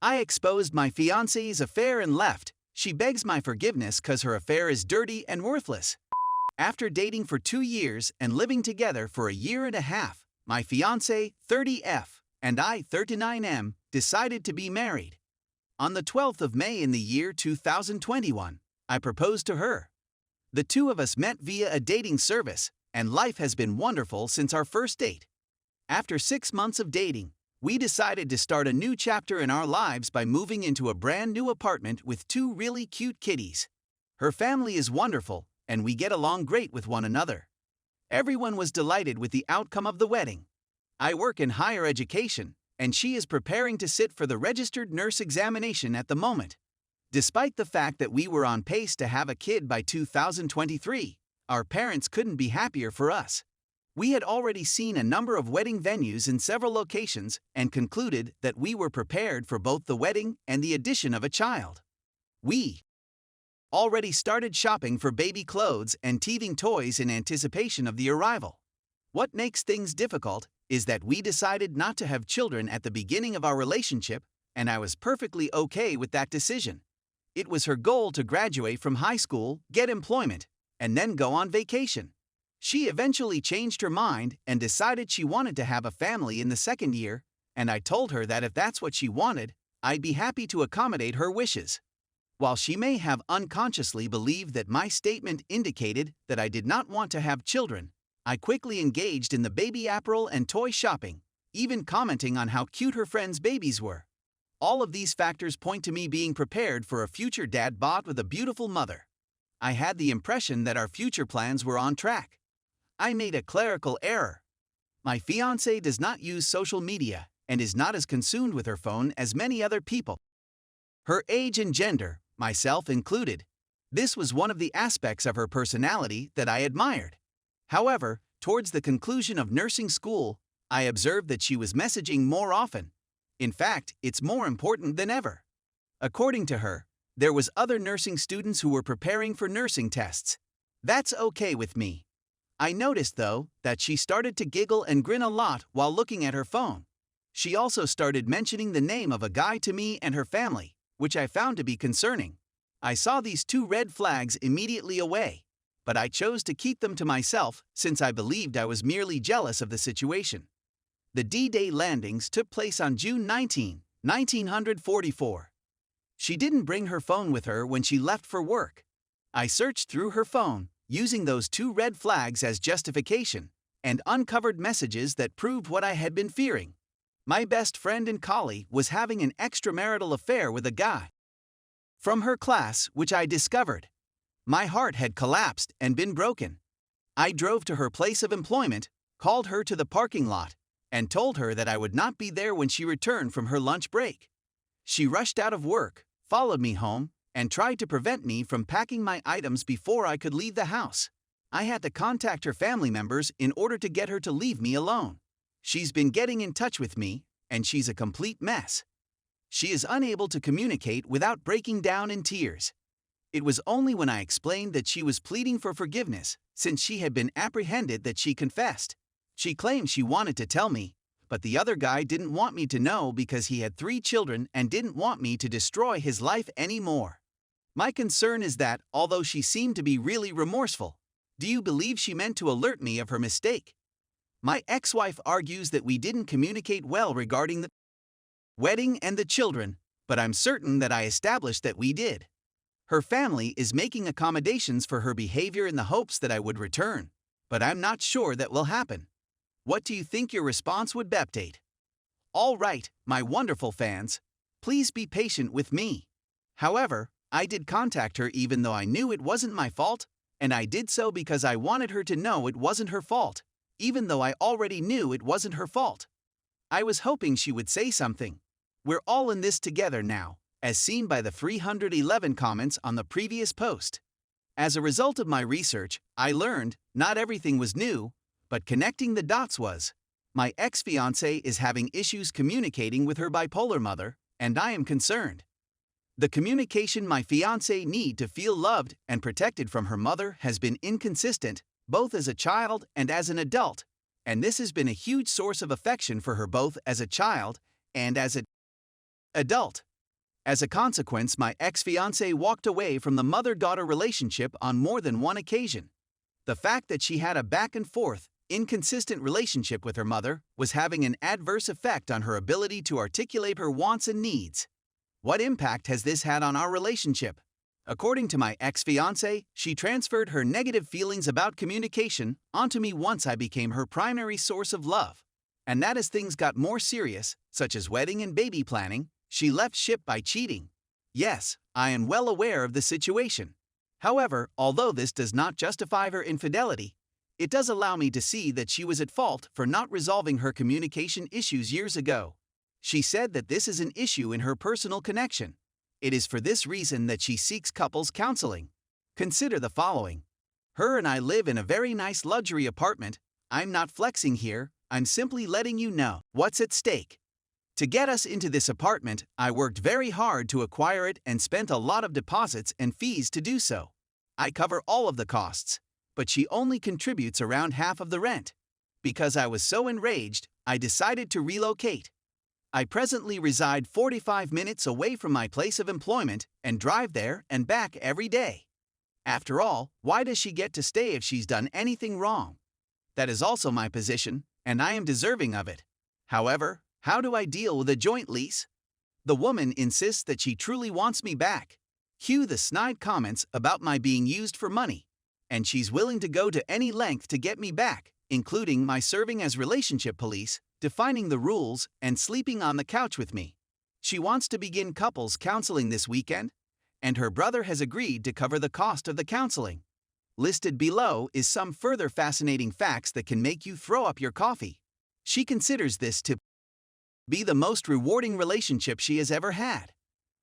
I exposed my fiancé's affair and left. She begs my forgiveness cause her affair is dirty and worthless. After dating for 2 years and living together for a year and a half, my fiancé, 30F, and I, 39M, decided to be married. On the 12th of May in the year 2021, I proposed to her. The two of us met via a dating service, and life has been wonderful since our first date. After 6 months of dating, we decided to start a new chapter in our lives by moving into a brand new apartment with 2 really cute kitties. Her family is wonderful, and we get along great with one another. Everyone was delighted with the outcome of the wedding. I work in higher education, and she is preparing to sit for the registered nurse examination at the moment. Despite the fact that we were on pace to have a kid by 2023, our parents couldn't be happier for us. We had already seen a number of wedding venues in several locations and concluded that we were prepared for both the wedding and the addition of a child. We already started shopping for baby clothes and teething toys in anticipation of the arrival. What makes things difficult is that we decided not to have children at the beginning of our relationship, and I was perfectly okay with that decision. It was her goal to graduate from high school, get employment, and then go on vacation. She eventually changed her mind and decided she wanted to have a family in the second year, and I told her that if that's what she wanted, I'd be happy to accommodate her wishes. While she may have unconsciously believed that my statement indicated that I did not want to have children, I quickly engaged in the baby apparel and toy shopping, even commenting on how cute her friends' babies were. All of these factors point to me being prepared for a future dad bod with a beautiful mother. I had the impression that our future plans were on track. I made a clerical error. My fiancée does not use social media and is not as consumed with her phone as many other people. Her age and gender, myself included. This was one of the aspects of her personality that I admired. However, towards the conclusion of nursing school, I observed that she was messaging more often. In fact, it's more important than ever. According to her, there was other nursing students who were preparing for nursing tests. That's okay with me. I noticed, though, that she started to giggle and grin a lot while looking at her phone. She also started mentioning the name of a guy to me and her family, which I found to be concerning. I saw these 2 red flags immediately away, but I chose to keep them to myself since I believed I was merely jealous of the situation. The D-Day landings took place on June 19, 1944. She didn't bring her phone with her when she left for work. I searched through her phone, using those 2 red flags as justification, and uncovered messages that proved what I had been fearing. My best friend and colleague was having an extramarital affair with a guy from her class, which I discovered. My heart had collapsed and been broken. I drove to her place of employment, called her to the parking lot, and told her that I would not be there when she returned from her lunch break. She rushed out of work, followed me home, and tried to prevent me from packing my items before I could leave the house. I had to contact her family members in order to get her to leave me alone. She's been getting in touch with me, and she's a complete mess. She is unable to communicate without breaking down in tears. It was only when I explained that she was pleading for forgiveness, since she had been apprehended, that she confessed. She claimed she wanted to tell me, but the other guy didn't want me to know because he had 3 children and didn't want me to destroy his life anymore. My concern is that, although she seemed to be really remorseful, do you believe she meant to alert me of her mistake? My ex-wife argues that we didn't communicate well regarding the wedding and the children, but I'm certain that I established that we did. Her family is making accommodations for her behavior in the hopes that I would return, but I'm not sure that will happen. What do you think your response would be? Update. All right, my wonderful fans, please be patient with me. However, I did contact her even though I knew it wasn't my fault, and I did so because I wanted her to know it wasn't her fault, even though I already knew it wasn't her fault. I was hoping she would say something. We're all in this together now, as seen by the 311 comments on the previous post. As a result of my research, I learned not everything was new, but connecting the dots was. My ex-fiancée is having issues communicating with her bipolar mother, and I am concerned. The communication my fiancée needs to feel loved and protected from her mother has been inconsistent, both as a child and as an adult, and this has been a huge source of affection for her both as a child and as an adult. As a consequence, my ex-fiancée walked away from the mother-daughter relationship on more than one occasion. The fact that she had a back-and-forth, inconsistent relationship with her mother was having an adverse effect on her ability to articulate her wants and needs. What impact has this had on our relationship? According to my ex-fiancée, she transferred her negative feelings about communication onto me once I became her primary source of love. And that as things got more serious, such as wedding and baby planning, she left ship by cheating. Yes, I am well aware of the situation. However, although this does not justify her infidelity, it does allow me to see that she was at fault for not resolving her communication issues years ago. She said that this is an issue in her personal connection. It is for this reason that she seeks couples counseling. Consider the following. Her and I live in a very nice luxury apartment. I'm not flexing here, I'm simply letting you know what's at stake. To get us into this apartment, I worked very hard to acquire it and spent a lot of deposits and fees to do so. I cover all of the costs, but she only contributes around half of the rent. Because I was so enraged, I decided to relocate. I presently reside 45 minutes away from my place of employment and drive there and back every day. After all, why does she get to stay if she's done anything wrong? That is also my position, and I am deserving of it. However, how do I deal with a joint lease? The woman insists that she truly wants me back. Cue the snide comments about my being used for money. And she's willing to go to any length to get me back, including my serving as relationship police, defining the rules, and sleeping on the couch with me. She wants to begin couples counseling this weekend, and her brother has agreed to cover the cost of the counseling. Listed below is some further fascinating facts that can make you throw up your coffee. She considers this to be the most rewarding relationship she has ever had.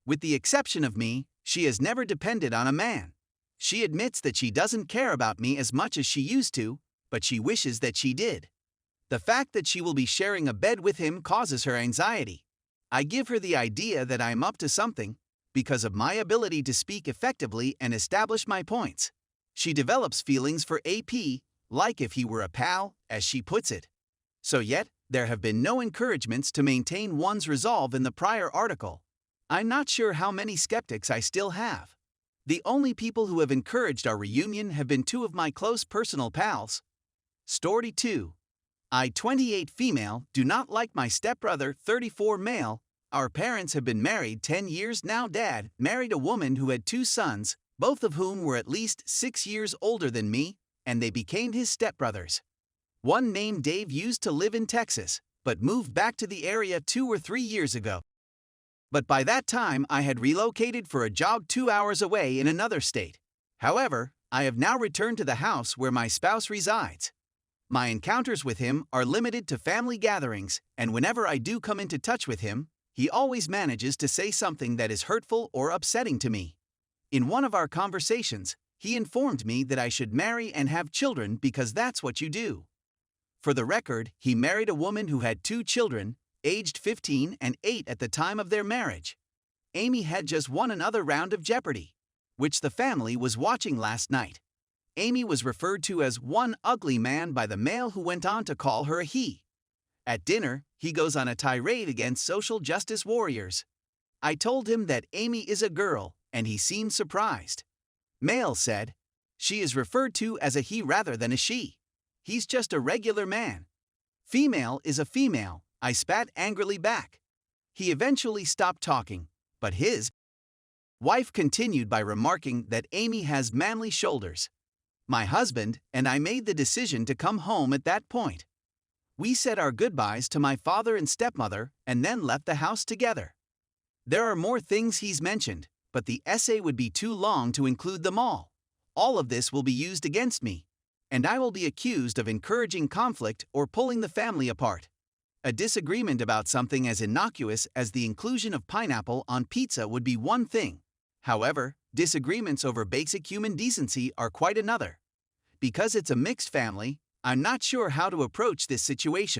With the exception of me, she has never depended on a man. She admits that she doesn't care about me as much as she used to, but she wishes that she did. The fact that she will be sharing a bed with him causes her anxiety. I give her the idea that I am up to something because of my ability to speak effectively and establish my points. She develops feelings for AP, like if he were a pal, as she puts it. So yet, there have been no encouragements to maintain one's resolve in the prior article. I'm not sure how many skeptics I still have. The only people who have encouraged our reunion have been two of my close personal pals. Story 2. I, 28 female, do not like my stepbrother, 34 male. Our parents have been married 10 years now. Dad married a woman who had 2 sons, both of whom were at least 6 years older than me, and they became his stepbrothers. One named Dave used to live in Texas, but moved back to the area 2 or 3 years ago. But by that time I had relocated for a job 2 hours away in another state. However, I have now returned to the house where my spouse resides. My encounters with him are limited to family gatherings, and whenever I do come into touch with him, he always manages to say something that is hurtful or upsetting to me. In one of our conversations, he informed me that I should marry and have children because that's what you do. For the record, he married a woman who had 2 children, aged 15 and 8 at the time of their marriage. Amy had just won another round of Jeopardy, which the family was watching last night. Amy was referred to as one ugly man by the male who went on to call her a he. At dinner, he goes on a tirade against social justice warriors. I told him that Amy is a girl, and he seemed surprised. Male said, "She is referred to as a he rather than a she. He's just a regular man." Female is a female, I spat angrily back. He eventually stopped talking, but his wife continued by remarking that Amy has manly shoulders. My husband and I made the decision to come home at that point. We said our goodbyes to my father and stepmother and then left the house together. There are more things he's mentioned, but the essay would be too long to include them all. All of this will be used against me, and I will be accused of encouraging conflict or pulling the family apart. A disagreement about something as innocuous as the inclusion of pineapple on pizza would be one thing. However, disagreements over basic human decency are quite another. Because it's a mixed family, I'm not sure how to approach this situation.